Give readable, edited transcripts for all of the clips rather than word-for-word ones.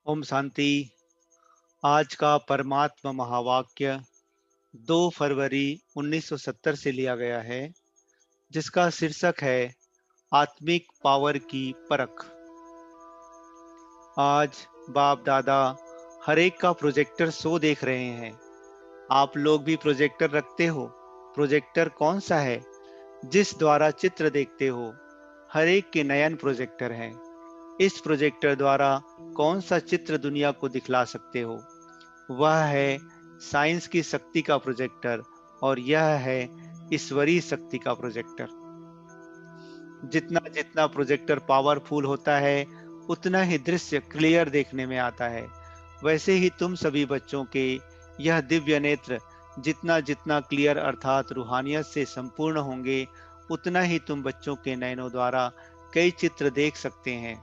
ओम शांति। आज का परमात्मा महावाक्य 2 फरवरी 1970 से लिया गया है, जिसका शीर्षक है आत्मिक पावर की परख। आज बाप दादा हर एक का प्रोजेक्टर शो देख रहे हैं। आप लोग भी प्रोजेक्टर रखते हो। प्रोजेक्टर कौन सा है जिस द्वारा चित्र देखते हो? हर एक के नयन प्रोजेक्टर हैं। इस प्रोजेक्टर द्वारा कौन सा चित्र दुनिया को दिखला सकते हो? वह है साइंस की शक्ति का प्रोजेक्टर, और यह है ईश्वरीय शक्ति का प्रोजेक्टर। जितना जितना प्रोजेक्टर पावरफुल होता है, उतना ही दृश्य क्लियर देखने में आता है। वैसे ही तुम सभी बच्चों के यह दिव्य नेत्र जितना जितना क्लियर अर्थात रूहानियत से संपूर्ण होंगे, उतना ही तुम बच्चों के नयनों द्वारा कई चित्र देख सकते हैं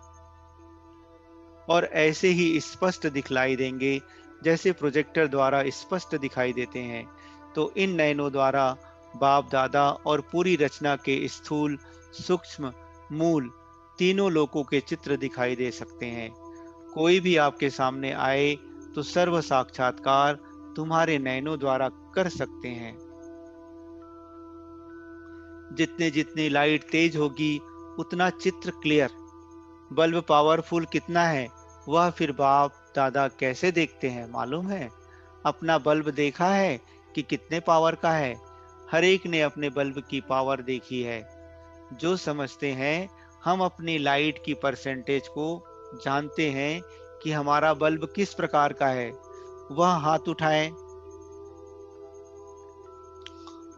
और ऐसे ही स्पष्ट दिखलाई देंगे जैसे प्रोजेक्टर द्वारा स्पष्ट दिखाई देते हैं। तो इन नयनों द्वारा बाप दादा और पूरी रचना के स्थूल, सूक्ष्म, मूल तीनों लोकों के चित्र दिखाई दे सकते हैं। कोई भी आपके सामने आए तो सर्व साक्षात्कार तुम्हारे नयनों द्वारा कर सकते हैं। जितने जितनी लाइट तेज होगी, उतना चित्र क्लियर। बल्ब पावरफुल कितना है, वह फिर बाप दादा कैसे देखते हैं मालूम है? अपना बल्ब देखा है कि कितने पावर का है? हर एक ने अपने बल्ब की पावर देखी है। जो समझते हैं हम अपनी लाइट की परसेंटेज को जानते हैं कि हमारा बल्ब किस प्रकार का है, वह हाथ उठाएं।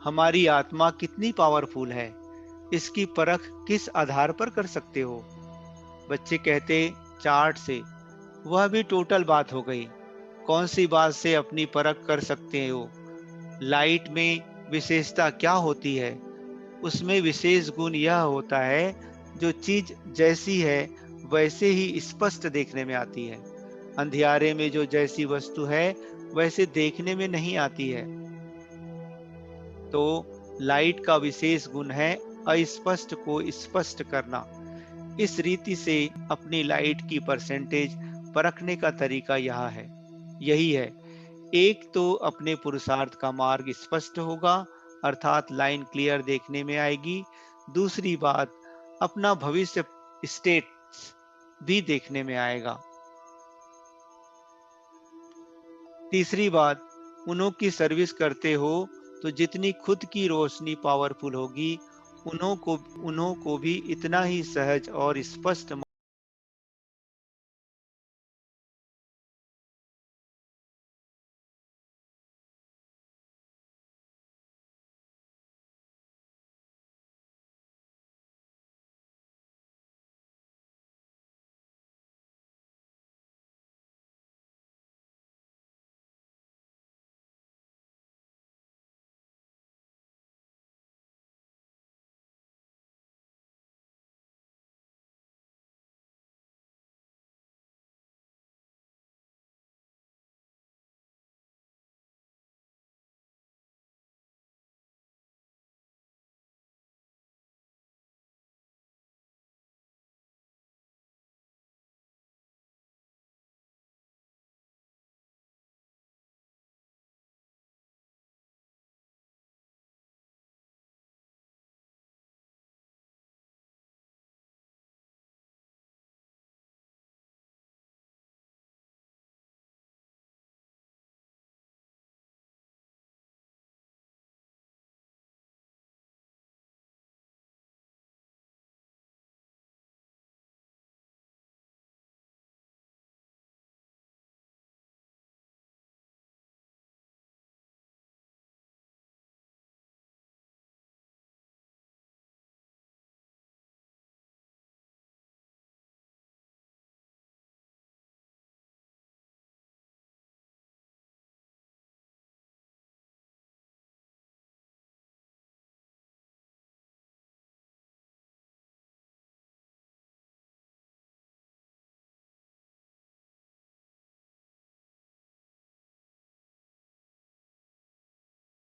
हमारी आत्मा कितनी पावरफुल है, इसकी परख किस आधार पर कर सकते हो? बच्चे कहते चार्ट से। वह भी टोटल बात हो गई। कौन सी बात से अपनी परख कर सकते हो? लाइट में विशेषता क्या होती है? उसमें विशेष गुण यह होता है, जो चीज जैसी है वैसे ही स्पष्ट देखने में आती है। अंधियारे में जो जैसी वस्तु है वैसे देखने में नहीं आती है। तो लाइट का विशेष गुण है अस्पष्ट को स्पष्ट करना। इस रीति से अपनी लाइट की परसेंटेज परखने का तरीका यही है। एक तो अपने पुरुषार्थ का मार्ग स्पष्ट होगा, अर्थात लाइन क्लियर देखने में आएगी। दूसरी बात, अपना भविष्य स्टेट भी देखने में आएगा। तीसरी बात, उन्हों की सर्विस करते हो तो जितनी खुद की रोशनी पावरफुल होगी, उन्हों को भी इतना ही सहज और स्पष्ट।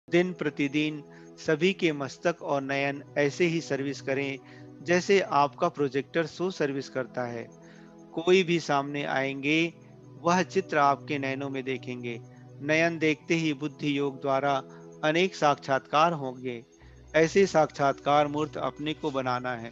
दिन प्रतिदिन सभी के मस्तक और नयन ऐसे ही सर्विस करें जैसे आपका प्रोजेक्टर सो सर्विस करता है। कोई भी सामने आएंगे वह चित्र आपके नयनों में देखेंगे। नयन देखते ही बुद्धि योग द्वारा अनेक साक्षात्कार होंगे। ऐसे साक्षात्कार मूर्त अपने को बनाना है।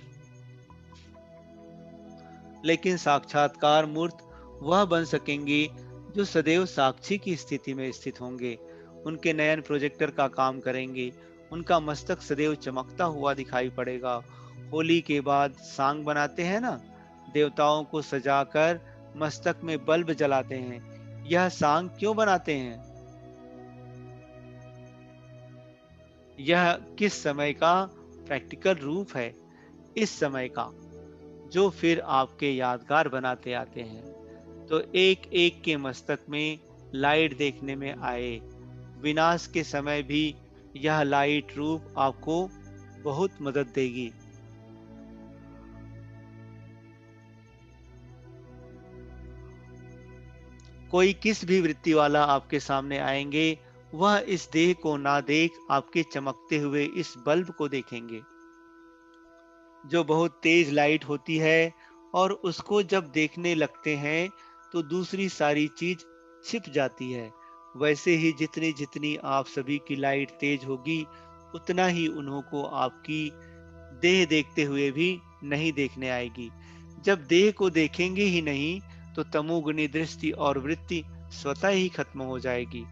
लेकिन साक्षात्कार मूर्त वह बन सकेंगे जो सदैव साक्षी की स्थिति में स्थित होंगे। उनके नयन प्रोजेक्टर का काम करेंगे। उनका मस्तक सदैव चमकता हुआ दिखाई पड़ेगा। होली के बाद सांग बनाते हैं ना, देवताओं को सजाकर मस्तक में बल्ब जलाते हैं। यह सांग क्यों बनाते हैं? यह किस समय का प्रैक्टिकल रूप है? इस समय का, जो फिर आपके यादगार बनाते आते हैं। तो एक एक के मस्तक में लाइट देखने में आए। विनाश के समय भी यह लाइट रूप आपको बहुत मदद देगी। कोई किस भी वृत्ति वाला आपके सामने आएंगे, वह इस देह को ना देख आपके चमकते हुए इस बल्ब को देखेंगे, जो बहुत तेज लाइट होती है। और उसको जब देखने लगते हैं तो दूसरी सारी चीज छिप जाती है। वैसे ही जितनी जितनी आप सभी की लाइट तेज होगी, उतना ही उन्हों को आपकी देह देखते हुए भी नहीं देखने आएगी। जब देह को देखेंगे ही नहीं, तो तमोगुनी दृष्टि और वृत्ति स्वतः ही खत्म हो जाएगी।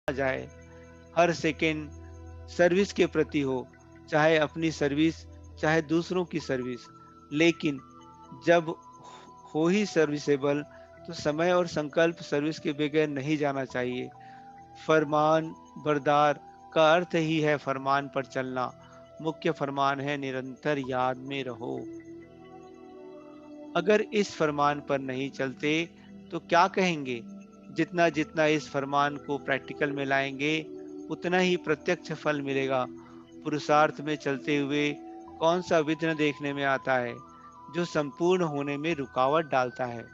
आ जाए, हर सेकेंड सर्विस के प्रति हो, चाहे अपनी सर्विस, चाहे दूसरों की सर्विस। लेकिन जब हो ही सर्विसेबल, तो समय और संकल्प सर्विस के बगैर नहीं जाना चाहिए। फरमान बरदार का अर्थ ही है फरमान पर चलना। मुख्य फरमान है निरंतर याद में रहो। अगर इस फरमान पर नहीं चलते तो क्या कहेंगे? जितना जितना इस फरमान को प्रैक्टिकल में लाएंगे, उतना ही प्रत्यक्ष फल मिलेगा। पुरुषार्थ में चलते हुए कौन सा विघ्न देखने में आता है जो संपूर्ण होने में रुकावट डालता है?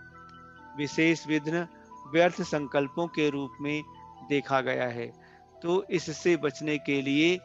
विशेष विघ्न व्यर्थ संकल्पों के रूप में देखा गया है। तो इससे बचने के लिए